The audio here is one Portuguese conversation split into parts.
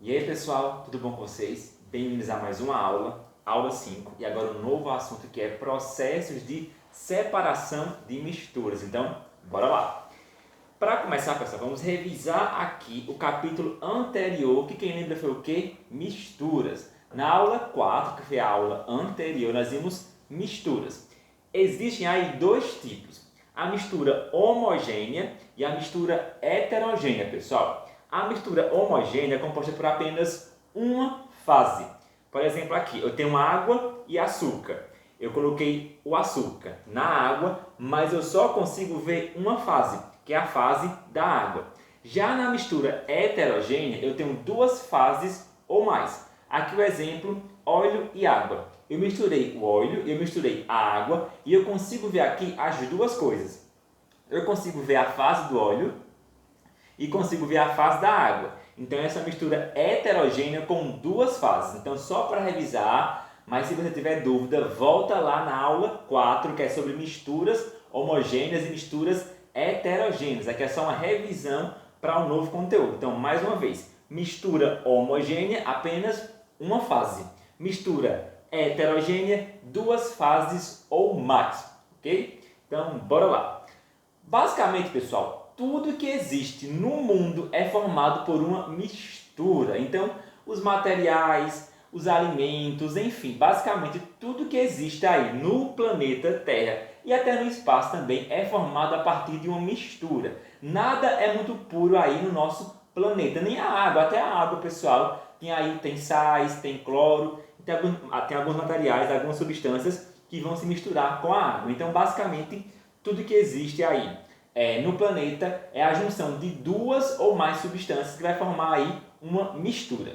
E aí pessoal, tudo bom com vocês? Bem-vindos a mais uma aula, aula 5, e agora um novo assunto que é processos de separação de misturas. Então, bora lá! Para começar, pessoal, vamos revisar aqui o capítulo anterior, que quem lembra foi o quê? Misturas. Na aula 4, que foi a aula anterior, nós vimos misturas. Existem aí dois tipos, a mistura homogênea e a mistura heterogênea, pessoal. A mistura homogênea é composta por apenas uma fase. Por exemplo, aqui eu tenho água e açúcar. Eu coloquei o açúcar na água, mas eu só consigo ver uma fase, que é a fase da água. Já na mistura heterogênea, eu tenho duas fases ou mais. Aqui o exemplo, óleo e água. Eu misturei o óleo, eu misturei a água e eu consigo ver aqui as duas coisas. Eu consigo ver a fase do óleo e consigo ver a fase da água. Então essa mistura heterogênea com duas fases. Então só para revisar, mas se você tiver dúvida, volta lá na aula 4, que é sobre misturas homogêneas e misturas heterogêneas. Aqui é só uma revisão para um novo conteúdo. Então, mais uma vez, mistura homogênea, apenas uma fase. Mistura heterogênea, duas fases ou mais. Ok? Então, bora lá. Basicamente, pessoal, tudo que existe no mundo é formado por uma mistura. Então, os materiais, os alimentos, enfim, basicamente tudo que existe aí no planeta Terra e até no espaço também é formado a partir de uma mistura. Nada é muito puro aí no nosso planeta, nem a água, até a água, pessoal, tem sais, tem cloro, tem alguns materiais, algumas substâncias que vão se misturar com a água. Então, basicamente, tudo que existe aí no planeta é a junção de duas ou mais substâncias que vai formar aí uma mistura.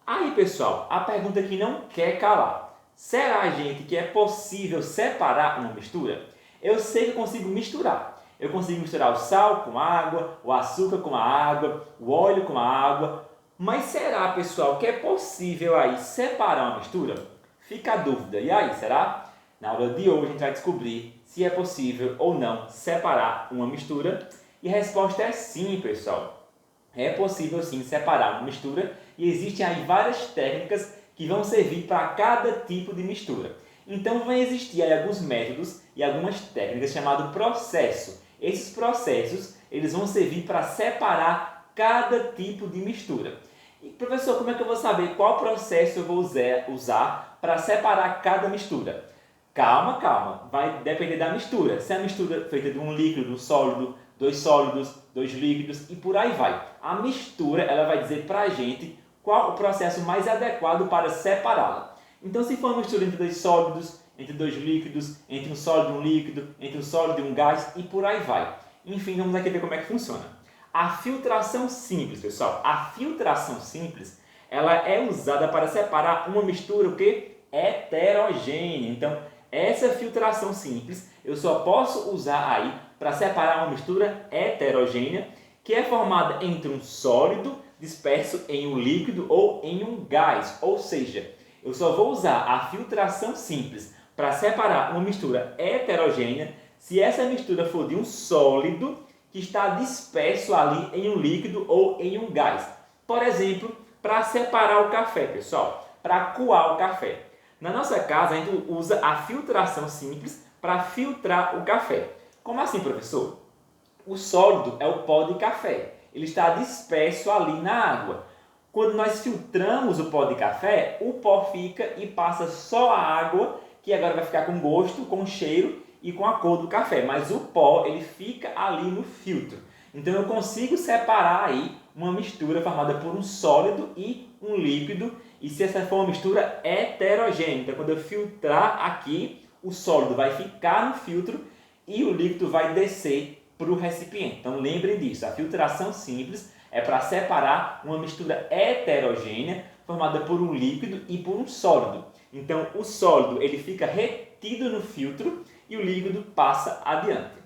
Aí, pessoal, a pergunta que não quer calar. Será, gente, que é possível separar uma mistura? Eu sei que eu consigo misturar. Eu consigo misturar o sal com a água, o açúcar com a água, o óleo com a água. Mas será, pessoal, que é possível aí separar uma mistura? Fica a dúvida. E aí, será? Na aula de hoje a gente vai descobrir se é possível ou não separar uma mistura. E a resposta é sim, pessoal. É possível sim separar uma mistura e existem aí várias técnicas que vão servir para cada tipo de mistura. Então vão existir aí alguns métodos e algumas técnicas chamados processo. Esses processos eles vão servir para separar cada tipo de mistura. E, professor, como é que eu vou saber qual processo eu vou usar para separar cada mistura? Calma, calma, vai depender da mistura. Se a mistura é feita de um líquido, um sólidos, dois líquidos e por aí vai. A mistura ela vai dizer para a gente qual o processo mais adequado para separá-la. Então, se for uma mistura entre dois sólidos, entre dois líquidos, entre um sólido e um líquido, entre um sólido e um gás e por aí vai. Enfim, vamos aqui ver como é que funciona. A filtração simples, pessoal, a filtração simples, ela é usada para separar uma mistura o quê? Heterogênea. Então, essa filtração simples eu só posso usar aí para separar uma mistura heterogênea que é formada entre um sólido disperso em um líquido ou em um gás. Ou seja, eu só vou usar a filtração simples para separar uma mistura heterogênea se essa mistura for de um sólido que está disperso ali em um líquido ou em um gás. Por exemplo, para separar o café, pessoal, para coar o café. Na nossa casa, a gente usa a filtração simples para filtrar o café. Como assim, professor? O sólido é o pó de café. Ele está disperso ali na água. Quando nós filtramos o pó de café, o pó fica e passa só a água, que agora vai ficar com gosto, com cheiro e com a cor do café. Mas o pó, ele fica ali no filtro. Então eu consigo separar aí uma mistura formada por um sólido e um líquido. E se essa for uma mistura heterogênea, então quando eu filtrar aqui, o sólido vai ficar no filtro e o líquido vai descer para o recipiente. Então lembrem disso, a filtração simples é para separar uma mistura heterogênea formada por um líquido e por um sólido. Então o sólido ele fica retido no filtro e o líquido passa adiante.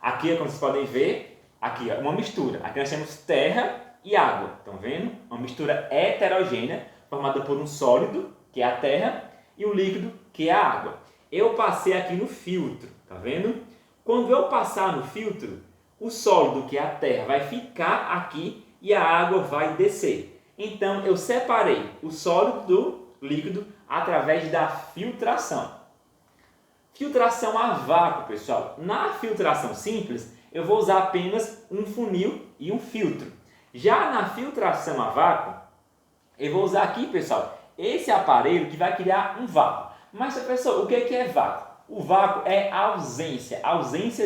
Aqui, como vocês podem ver, aqui é uma mistura. Aqui nós temos terra e água. Estão vendo? Uma mistura heterogênea formada por um sólido, que é a terra, e um líquido, que é a água. Eu passei aqui no filtro, tá vendo? Quando eu passar no filtro, o sólido, que é a terra, vai ficar aqui e a água vai descer. Então, eu separei o sólido do líquido através da filtração. Filtração a vácuo, pessoal. Na filtração simples, eu vou usar apenas um funil e um filtro. Já na filtração a vácuo, eu vou usar aqui, pessoal, esse aparelho que vai criar um vácuo. Mas, professor, o que é vácuo? O vácuo é ausência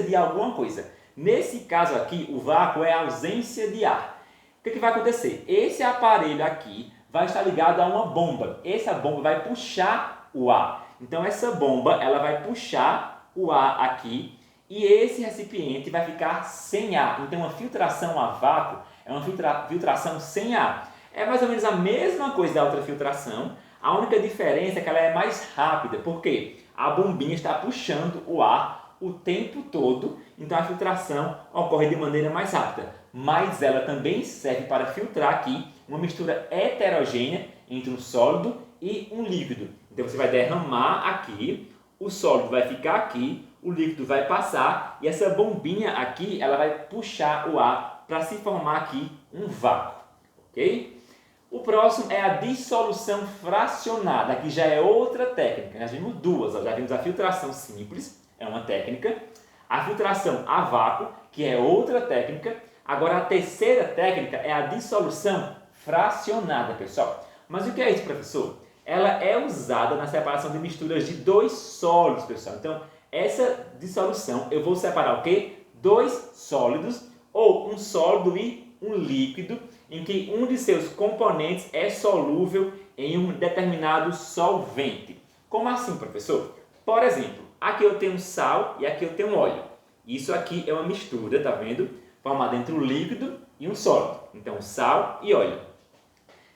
de alguma coisa. Nesse caso aqui, o vácuo é ausência de ar. O que vai acontecer? Esse aparelho aqui vai estar ligado a uma bomba. Essa bomba vai puxar o ar. Então, essa bomba ela vai puxar o ar aqui e esse recipiente vai ficar sem ar. Então, uma filtração a vácuo é uma filtração sem ar. É mais ou menos a mesma coisa da ultrafiltração. A única diferença é que ela é mais rápida. Por quê? A bombinha está puxando o ar o tempo todo, então a filtração ocorre de maneira mais rápida. Mas ela também serve para filtrar aqui uma mistura heterogênea entre um sólido e um líquido. Então você vai derramar aqui, o sólido vai ficar aqui, o líquido vai passar e essa bombinha aqui ela vai puxar o ar para se formar aqui um vácuo, ok? O próximo é a dissolução fracionada. Aqui já é outra técnica. Já vimos duas. Já vimos a filtração simples, é uma técnica. A filtração a vácuo, que é outra técnica. Agora a terceira técnica é a dissolução fracionada, pessoal. Mas o que é isso, professor? Ela é usada na separação de misturas de dois sólidos, pessoal. Então, essa dissolução, eu vou separar o quê? Dois sólidos, ou um sólido e um líquido, em que um de seus componentes é solúvel em um determinado solvente. Como assim, professor? Por exemplo, aqui eu tenho sal e aqui eu tenho óleo. Isso aqui é uma mistura, tá vendo? Formada entre um líquido e um sólido. Então, sal e óleo.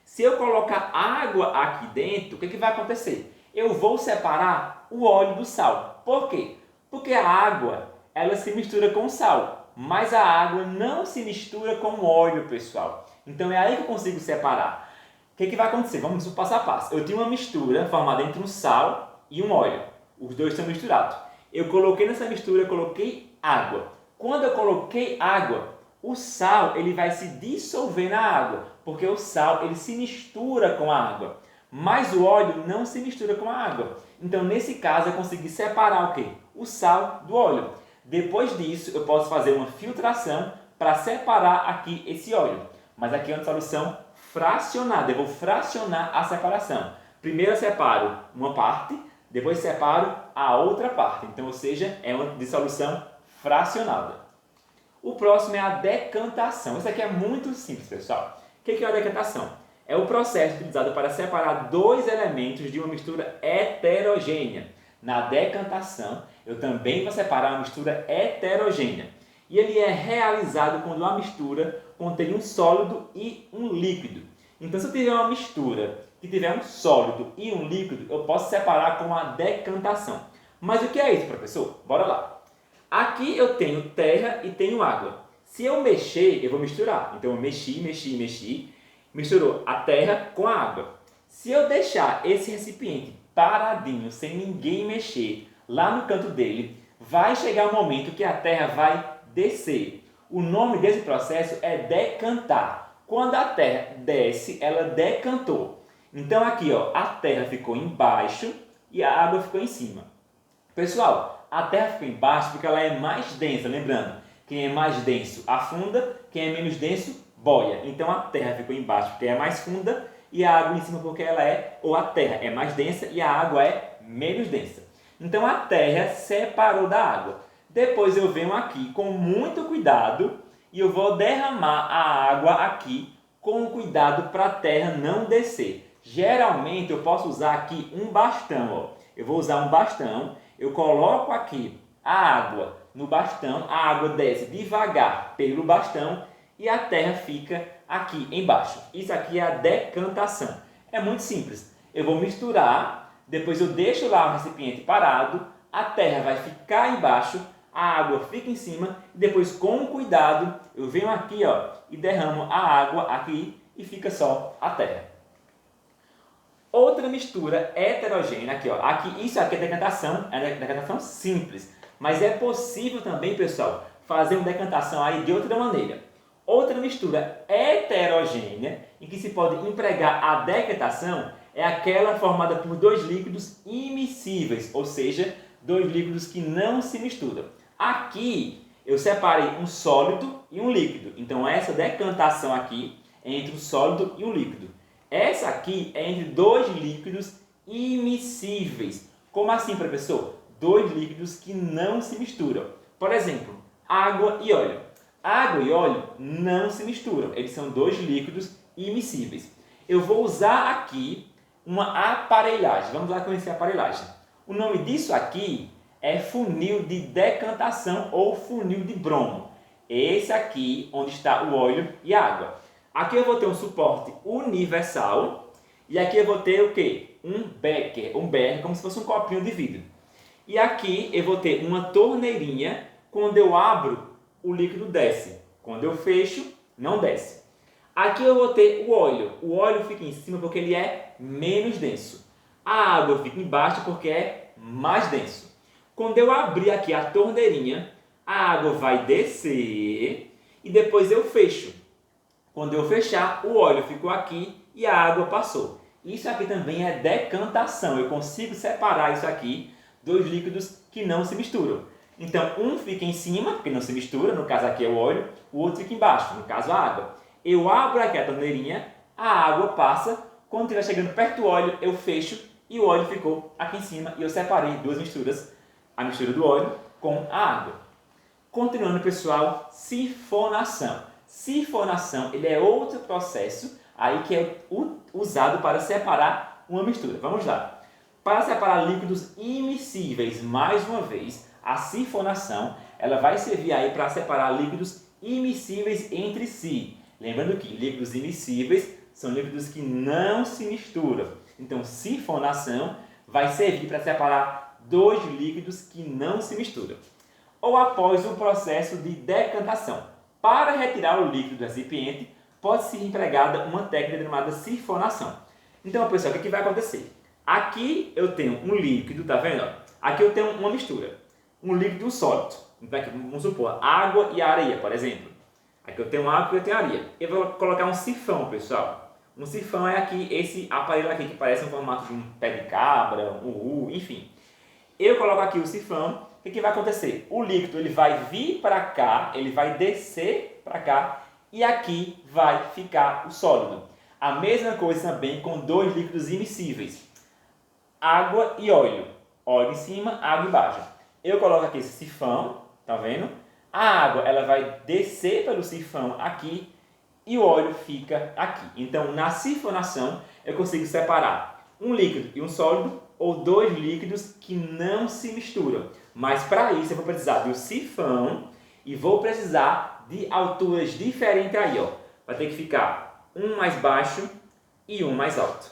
Se eu colocar água aqui dentro, o que vai acontecer? Eu vou separar o óleo do sal. Por quê? Porque a água, ela se mistura com o sal, mas a água não se mistura com o óleo, pessoal. Então é aí que eu consigo separar. O que vai acontecer? Vamos passo a passo. Eu tenho uma mistura formada entre um sal e um óleo. Os dois estão misturados. Eu coloquei nessa mistura, coloquei água. Quando eu coloquei água, o sal ele vai se dissolver na água, porque o sal ele se mistura com a água. Mas o óleo não se mistura com a água. Então, nesse caso, eu consegui separar o quê? O sal do óleo. Depois disso, eu posso fazer uma filtração para separar aqui esse óleo. Mas aqui é uma solução fracionada. Eu vou fracionar a separação. Primeiro eu separo uma parte, depois separo a outra parte. Então, ou seja, é uma dissolução fracionada. O próximo é a decantação. Isso aqui é muito simples, pessoal. O que é a decantação? É o processo utilizado para separar dois elementos de uma mistura heterogênea. Na decantação, eu também vou separar uma mistura heterogênea. E ele é realizado quando a mistura contém um sólido e um líquido. Então, se eu tiver uma mistura que tiver um sólido e um líquido, eu posso separar com a decantação. Mas o que é isso, professor? Bora lá. Aqui eu tenho terra e tenho água. Se eu mexer, eu vou misturar. Então, eu mexi. Misturou a terra com a água. Se eu deixar esse recipiente paradinho, sem ninguém mexer, lá no canto dele, vai chegar um momento que a terra vai descer. O nome desse processo é decantar. Quando a terra desce, ela decantou. Então aqui, ó, a terra ficou embaixo e a água ficou em cima. Pessoal, a terra ficou embaixo porque ela é mais densa, lembrando, quem é mais denso afunda, quem é menos denso boia. Então a terra ficou embaixo porque é mais funda e a água em cima porque ela é, ou a terra é mais densa e a água é menos densa. Então a terra separou da água. Depois eu venho aqui com muito cuidado e eu vou derramar a água aqui com cuidado para a terra não descer. Geralmente eu posso usar aqui um bastão. Ó. Eu vou usar um bastão, eu coloco aqui a água no bastão, a água desce devagar pelo bastão e a terra fica aqui embaixo. Isso aqui é a decantação. É muito simples. Eu vou misturar, depois eu deixo lá o recipiente parado, a terra vai ficar embaixo, a água fica em cima, e depois com cuidado eu venho aqui ó, e derramo a água aqui e fica só a terra. Outra mistura heterogênea aqui, ó. Isso aqui é decantação simples, mas é possível também, pessoal, fazer uma decantação aí de outra maneira. Outra mistura heterogênea em que se pode empregar a decretação é aquela formada por dois líquidos immiscíveis, ou seja, dois líquidos que não se misturam. Aqui eu separei um sólido e um líquido, então essa decantação aqui é entre um sólido e um líquido. Essa aqui é entre dois líquidos immiscíveis. Como assim, professor? Dois líquidos que não se misturam. Por exemplo, água e óleo. Água e óleo não se misturam, eles são dois líquidos immiscíveis. Eu vou usar aqui uma aparelhagem. Vamos lá conhecer a aparelhagem. O nome disso aqui é funil de decantação ou funil de Bromo. Esse aqui, onde está o óleo e a água. Aqui eu vou ter um suporte universal e aqui eu vou ter o quê? Um becker como se fosse um copinho de vidro. E aqui eu vou ter uma torneirinha, quando eu abro, o líquido desce. Quando eu fecho, não desce. Aqui eu vou ter o óleo. O óleo fica em cima porque ele é menos denso. A água fica embaixo porque é mais denso. Quando eu abrir aqui a torneirinha, a água vai descer e depois eu fecho. Quando eu fechar, o óleo ficou aqui e a água passou. Isso aqui também é decantação. Eu consigo separar isso aqui, dois líquidos que não se misturam. Então, um fica em cima, porque não se mistura, no caso aqui é o óleo, o outro fica embaixo, no caso a água. Eu abro aqui a torneirinha, a água passa, quando estiver chegando perto do óleo, eu fecho e o óleo ficou aqui em cima e eu separei duas misturas, a mistura do óleo com a água. Continuando, pessoal, sifonação. Sifonação, ele é outro processo aí que é usado para separar uma mistura. Vamos lá. Para separar líquidos immiscíveis, mais uma vez, a sifonação ela vai servir aí para separar líquidos immiscíveis entre si. Lembrando que líquidos immiscíveis são líquidos que não se misturam. Então, sifonação vai servir para separar dois líquidos que não se misturam. Ou após o processo de decantação. Para retirar o líquido do recipiente, pode ser empregada uma técnica denominada sifonação. Então, pessoal, o que vai acontecer? Aqui eu tenho um líquido, tá vendo? Aqui eu tenho uma mistura. Um líquido e um sólido. Então, aqui, vamos supor, água e areia, por exemplo. Aqui eu tenho água e eu tenho areia. Eu vou colocar um sifão, pessoal. Um sifão é aqui, esse aparelho aqui que parece um formato de um pé de cabra, um U, enfim. Eu coloco aqui o sifão. O que vai acontecer? O líquido ele vai vir para cá, ele vai descer para cá e aqui vai ficar o sólido. A mesma coisa também com dois líquidos immiscíveis. Água e óleo. Óleo em cima, água embaixo. Eu coloco aqui esse sifão, tá vendo? A água ela vai descer pelo sifão aqui e o óleo fica aqui. Então, na sifonação, eu consigo separar um líquido e um sólido ou dois líquidos que não se misturam. Mas para isso eu vou precisar do sifão e vou precisar de alturas diferentes aí, ó. Vai ter que ficar um mais baixo e um mais alto.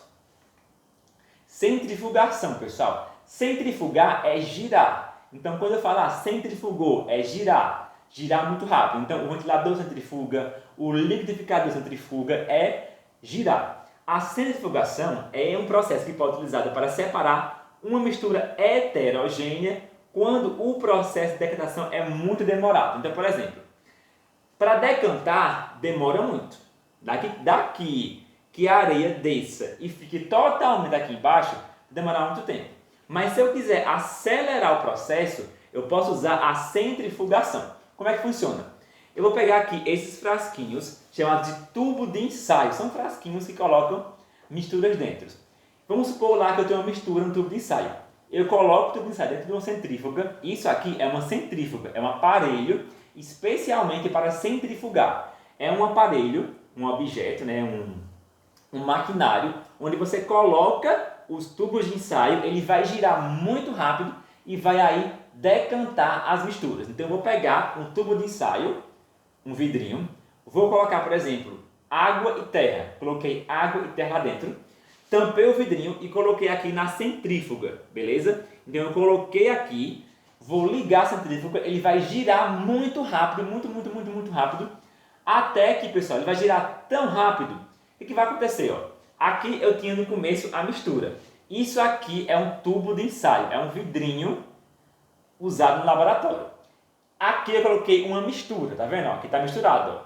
Centrifugação, pessoal. Centrifugar é girar. Então, quando eu falar centrifugou, é girar. Girar muito rápido. Então, o ventilador centrifuga, o liquidificador centrifuga, é girar. A centrifugação é um processo que pode ser utilizado para separar uma mistura heterogênea quando o processo de decantação é muito demorado. Então, por exemplo, para decantar, demora muito. Daqui que a areia desça e fique totalmente aqui embaixo, demora muito tempo. Mas se eu quiser acelerar o processo, eu posso usar a centrifugação. Como é que funciona? Eu vou pegar aqui esses frasquinhos, chamados de tubo de ensaio. São frasquinhos que colocam misturas dentro. Vamos supor lá que eu tenho uma mistura no tubo de ensaio. Eu coloco o tubo de ensaio dentro de uma centrífuga. Isso aqui é uma centrífuga, é um aparelho especialmente para centrifugar. É um aparelho, um objeto, né? um maquinário, onde você coloca os tubos de ensaio, ele vai girar muito rápido e vai aí decantar as misturas. Então eu vou pegar um tubo de ensaio, um vidrinho, vou colocar, por exemplo, água e terra. Coloquei água e terra lá dentro, tampei o vidrinho e coloquei aqui na centrífuga, beleza? Então eu coloquei aqui, vou ligar a centrífuga, ele vai girar muito rápido, muito rápido, até que, pessoal, ele vai girar tão rápido, o que vai acontecer, ó? Aqui eu tinha no começo a mistura. Isso aqui é um tubo de ensaio, é um vidrinho usado no laboratório. Aqui eu coloquei uma mistura, tá vendo? Aqui está misturado. Ó.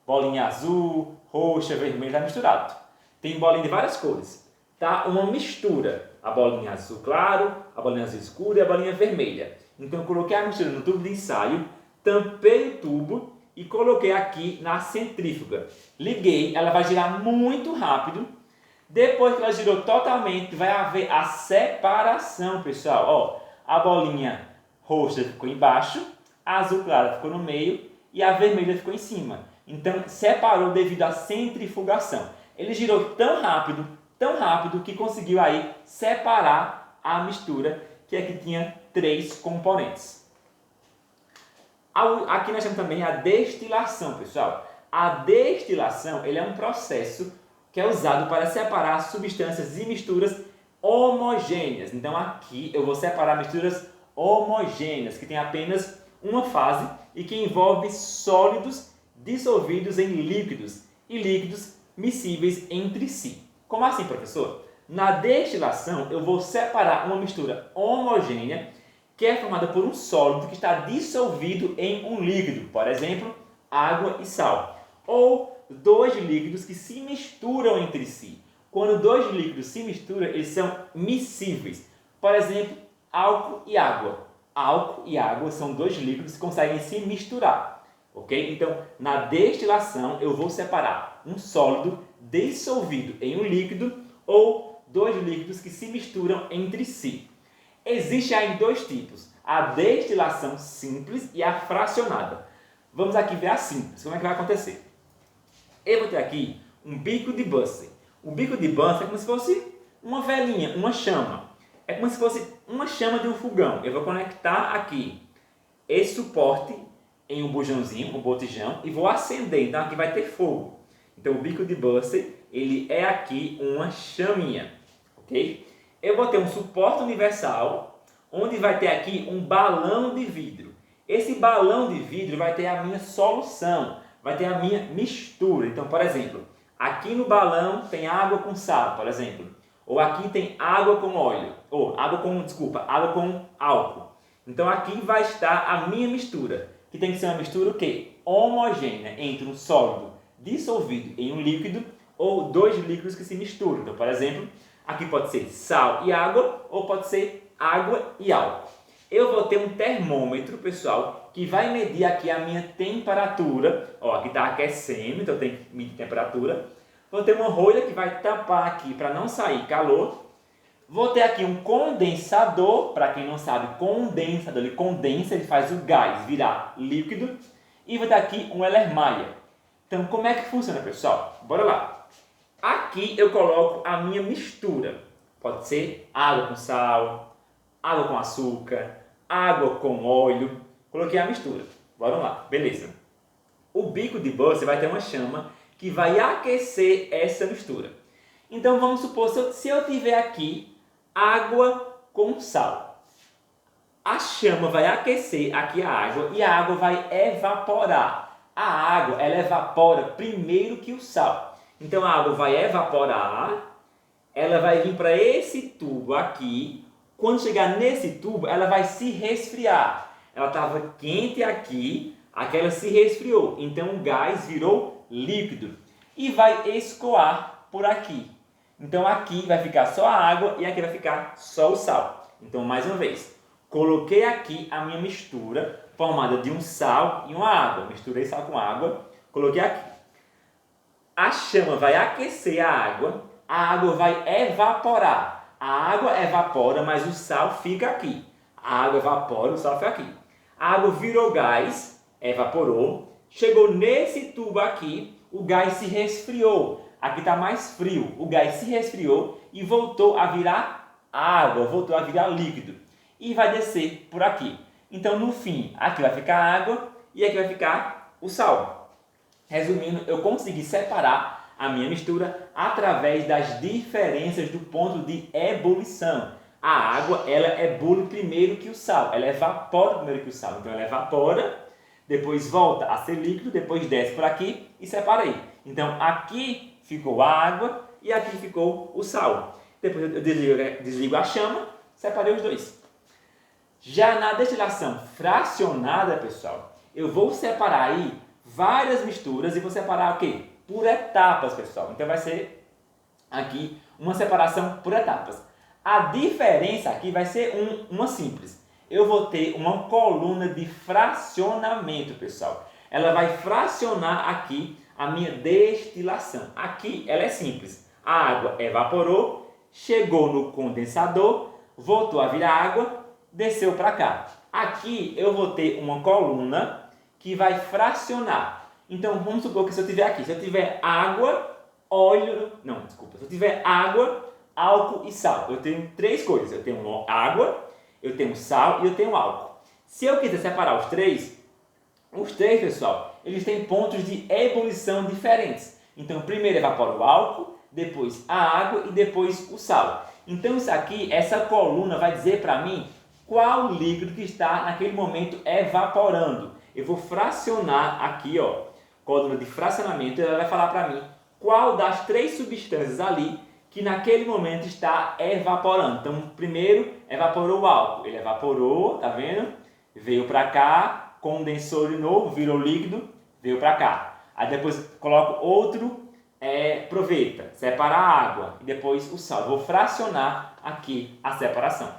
bolinha azul, roxa, vermelha, tá misturado. Tem bolinha de várias cores. Tá uma mistura. A bolinha azul claro, a bolinha azul escura e a bolinha vermelha. Então eu coloquei a mistura no tubo de ensaio, tampei o tubo e coloquei aqui na centrífuga. Liguei, ela vai girar muito rápido. Depois que ela girou totalmente, vai haver a separação, pessoal. Ó, a bolinha roxa ficou embaixo, a azul clara ficou no meio e a vermelha ficou em cima. Então separou devido à centrifugação. Ele girou tão rápido que conseguiu aí separar a mistura, que aqui tinha 3 componentes. Aqui nós temos também a destilação, pessoal. A destilação ele é um processo que é usado para separar substâncias e misturas homogêneas. Então aqui eu vou separar misturas homogêneas, que tem apenas uma fase e que envolve sólidos dissolvidos em líquidos e líquidos miscíveis entre si. Como assim, professor? Na destilação eu vou separar uma mistura homogênea que é formada por um sólido que está dissolvido em um líquido, por exemplo, água e sal, ou 2 líquidos que se misturam entre si. Quando 2 líquidos se misturam, eles são miscíveis. Por exemplo, álcool e água. Álcool e água são 2 líquidos que conseguem se misturar. Ok? Então, na destilação, eu vou separar um sólido dissolvido em um líquido ou 2 líquidos que se misturam entre si. Existem aí 2 tipos, a destilação simples e a fracionada. Vamos aqui ver a simples, como é que vai acontecer. Eu vou ter aqui um bico de Bunsen. O bico de Bunsen é como se fosse uma velinha, uma chama. É como se fosse uma chama de um fogão. Eu vou conectar aqui esse suporte em um bujãozinho, um botijão, e vou acender. Então aqui vai ter fogo. Então o bico de Bunsen, ele é aqui uma chaminha, ok? Eu vou ter um suporte universal, onde vai ter aqui um balão de vidro. Esse balão de vidro vai ter a minha solução, vai ter a minha mistura. Então, por exemplo, aqui no balão tem água com sal, por exemplo. Ou aqui tem água com óleo, ou água com álcool. Então aqui vai estar a minha mistura, que tem que ser uma mistura o quê? Homogênea entre um sólido dissolvido em um líquido ou 2 líquidos que se misturam. Então, por exemplo, aqui pode ser sal e água ou pode ser água e álcool. Eu vou ter um termômetro, pessoal, que vai medir aqui a minha temperatura. Ó, aqui está aquecendo, então eu tenho que medir temperatura. Vou ter uma rolha que vai tapar aqui para não sair calor. Vou ter aqui um condensador, para quem não sabe, condensador, ele condensa, ele faz o gás virar líquido. E vou ter aqui um Erlenmeyer. Então, como é que funciona, pessoal? Bora lá. Aqui eu coloco a minha mistura. Pode ser água com sal, água com açúcar, água com óleo. Coloquei a mistura. Bora lá, beleza. O bico de Bunsen vai ter uma chama que vai aquecer essa mistura. Então vamos supor, se eu tiver aqui água com sal. A chama vai aquecer aqui a água e a água vai evaporar. A água, ela evapora primeiro que o sal. Então a água vai evaporar, ela vai vir para esse tubo aqui. Quando chegar nesse tubo, ela vai se resfriar. Ela estava quente aqui, aquela se resfriou. Então o gás virou líquido e vai escoar por aqui. Então aqui vai ficar só a água e aqui vai ficar só o sal. Então mais uma vez, coloquei aqui a minha mistura formada de um sal e uma água. Misturei sal com água, coloquei aqui. A chama vai aquecer a água vai evaporar. A água evapora, mas o sal fica aqui. A água evapora, o sal fica aqui. A água virou gás, evaporou, chegou nesse tubo aqui, o gás se resfriou. Aqui está mais frio, o gás se resfriou e voltou a virar água, voltou a virar líquido. E vai descer por aqui. Então, no fim, aqui vai ficar água e aqui vai ficar o sal. Resumindo, eu consegui separar a minha mistura através das diferenças do ponto de ebulição. A água, ela ebule primeiro que o sal, ela evapora primeiro que o sal. Então, ela evapora, depois volta a ser líquido, depois desce por aqui e separei. Então, aqui ficou a água e aqui ficou o sal. Depois eu desligo a chama, separei os dois. Já na destilação fracionada, pessoal, eu vou separar aí várias misturas e vou separar o quê? Por etapas, pessoal. Então vai ser aqui uma separação por etapas. A diferença aqui vai ser uma simples. Eu vou ter uma coluna de fracionamento, pessoal. Ela vai fracionar aqui a minha destilação. Aqui ela é simples. A água evaporou, chegou no condensador, voltou a virar água, desceu para cá. Aqui eu vou ter uma coluna que vai fracionar. Então vamos supor que se eu tiver aqui, se eu tiver água, óleo, não, desculpa, se eu tiver água, álcool e sal, eu tenho três coisas. Eu tenho água, eu tenho sal e eu tenho álcool. Se eu quiser separar os três, pessoal, eles têm pontos de ebulição diferentes. Então, primeiro evapora o álcool, depois a água e depois o sal. Então, isso aqui, essa coluna vai dizer para mim qual líquido que está naquele momento evaporando. Eu vou fracionar aqui, ó, coluna de fracionamento, ela vai falar para mim qual das três substâncias ali que naquele momento está evaporando. Então, primeiro evaporou o álcool, ele evaporou, tá vendo? Veio para cá, condensou de novo, virou líquido, veio para cá. Aí depois coloco outro, aproveita, separa a água e depois o sal. Vou fracionar aqui a separação.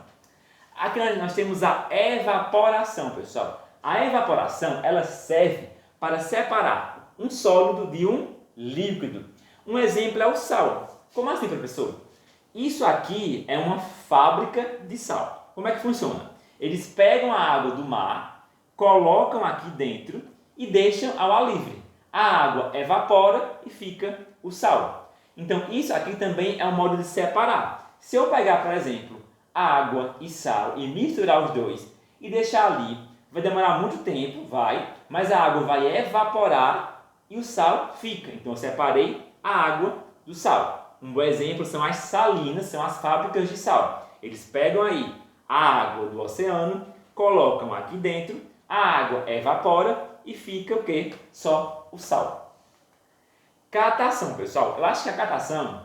Aqui nós temos a evaporação, pessoal. A evaporação, ela serve para separar um sólido de um líquido. Um exemplo é o sal. Como assim, professor? Isso aqui é uma fábrica de sal. Como é que funciona? Eles pegam a água do mar, colocam aqui dentro e deixam ao ar livre. A água evapora e fica o sal. Então, isso aqui também é um modo de separar. Se eu pegar, por exemplo, água e sal e misturar os dois e deixar ali, vai demorar muito tempo, mas a água vai evaporar e o sal fica. Então, eu separei a água do sal. Um bom exemplo são as salinas, são as fábricas de sal. Eles pegam aí a água do oceano, colocam aqui dentro, a água evapora e fica o quê? Só o sal. Catação, pessoal. Eu acho que a catação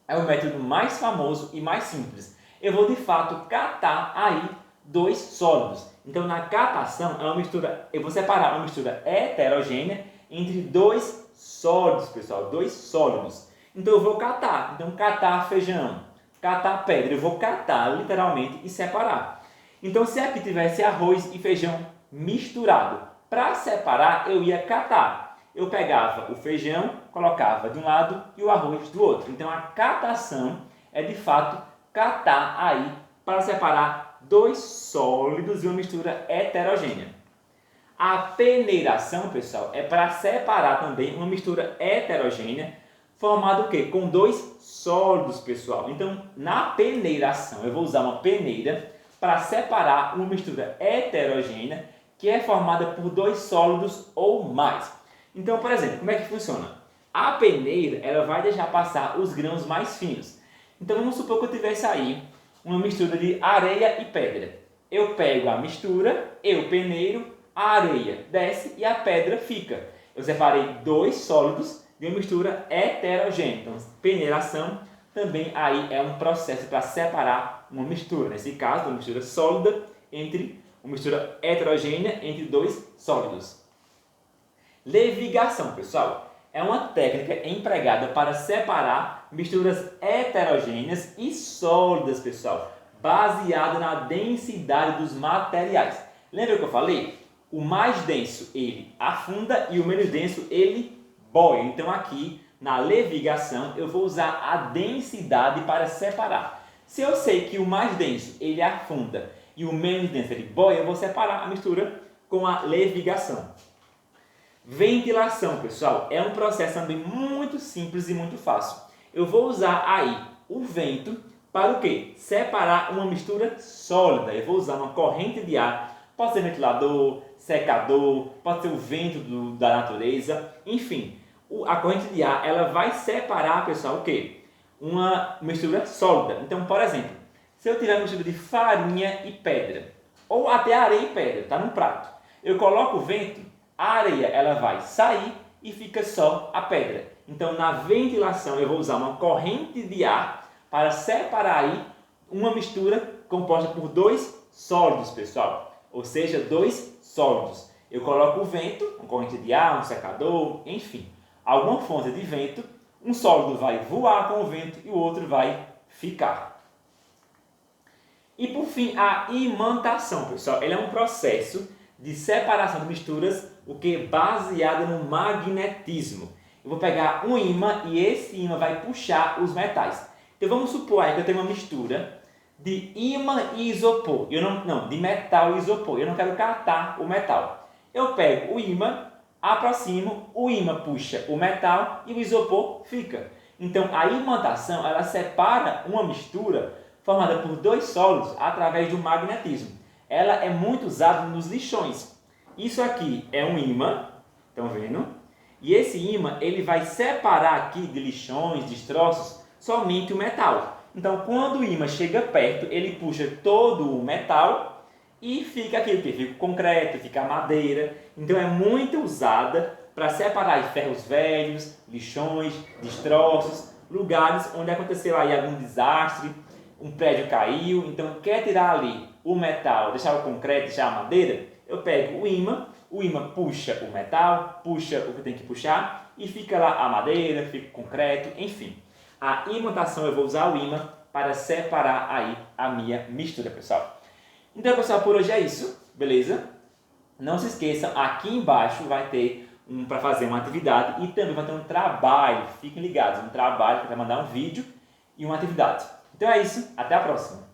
é o método mais famoso e mais simples. Eu vou de fato catar aí dois sólidos. Então, na catação é uma mistura, eu vou separar uma mistura heterogênea entre dois sólidos, pessoal, dois sólidos. Então, eu vou catar. Então, catar feijão, catar pedra. Eu vou catar literalmente e separar. Então, se aqui tivesse arroz e feijão misturado, para separar, eu ia catar. Eu pegava o feijão, colocava de um lado e o arroz do outro. Então, a catação é de fato catar aí para separar dois sólidos e uma mistura heterogênea. A peneiração, pessoal, é para separar também uma mistura heterogênea formada o quê? Com dois sólidos, pessoal. Então, na peneiração, eu vou usar uma peneira para separar uma mistura heterogênea que é formada por dois sólidos ou mais. Então, por exemplo, como é que funciona? A peneira, ela vai deixar passar os grãos mais finos. Então, vamos supor que eu tivesse aí uma mistura de areia e pedra. Eu pego a mistura, eu peneiro, a areia desce e a pedra fica. Eu separei dois sólidos de uma mistura heterogênea. Então, peneiração também aí é um processo para separar uma mistura. Nesse caso, uma mistura sólida uma mistura heterogênea entre dois sólidos. Levigação, pessoal, é uma técnica empregada para separar misturas heterogêneas e sólidas, pessoal, baseada na densidade dos materiais. Lembra que eu falei? O mais denso, ele afunda e o menos denso, ele boia. Então, aqui, na levigação, eu vou usar a densidade para separar. Se eu sei que o mais denso, ele afunda e o menos denso, ele boia, eu vou separar a mistura com a levigação. Ventilação, pessoal, é um processo também muito simples e muito fácil. Eu vou usar aí o vento para o quê? Separar uma mistura sólida. Eu vou usar uma corrente de ar, pode ser ventilador, secador, pode ser o vento da natureza, enfim. A corrente de ar, ela vai separar, pessoal, o quê? Uma mistura sólida. Então, por exemplo, se eu tiver uma mistura de farinha e pedra, ou até areia e pedra, está num prato, eu coloco o vento, a areia ela vai sair e fica só a pedra. Então, na ventilação, eu vou usar uma corrente de ar para separar aí uma mistura composta por dois sólidos, pessoal. Ou seja, dois sólidos. Eu coloco o vento, uma corrente de ar, um secador, enfim, alguma fonte de vento, um sólido vai voar com o vento e o outro vai ficar. E por fim, a imantação, pessoal, ele é um processo de separação de misturas, o que é baseado no magnetismo. Eu vou pegar um ímã e esse ímã vai puxar os metais. Então vamos supor aí que eu tenho uma mistura de ímã e isopor. De metal e isopor. Eu não quero catar o metal. Eu pego o ímã, aproximo, o ímã puxa o metal e o isopor fica. Então a imantação, ela separa uma mistura formada por dois sólidos através do magnetismo. Ela é muito usada nos lixões. Isso aqui é um ímã, estão vendo? E esse ímã ele vai separar aqui de lixões, destroços, somente o metal. Então quando o ímã chega perto, ele puxa todo o metal e fica aqui, fica o concreto, fica a madeira. Então é muito usada para separar ferros velhos, lixões, destroços, lugares onde aconteceu aí algum desastre, um prédio caiu, então quer tirar ali o metal, deixar o concreto, deixar a madeira, eu pego o ímã puxa o metal, puxa o que tem que puxar e fica lá a madeira, fica o concreto, enfim. A imantação eu vou usar o ímã para separar aí a minha mistura, pessoal. Então, pessoal, por hoje é isso, beleza? Não se esqueçam, aqui embaixo vai ter para fazer uma atividade e também vai ter um trabalho, fiquem ligados, um trabalho para mandar um vídeo e uma atividade. Então é isso, até a próxima!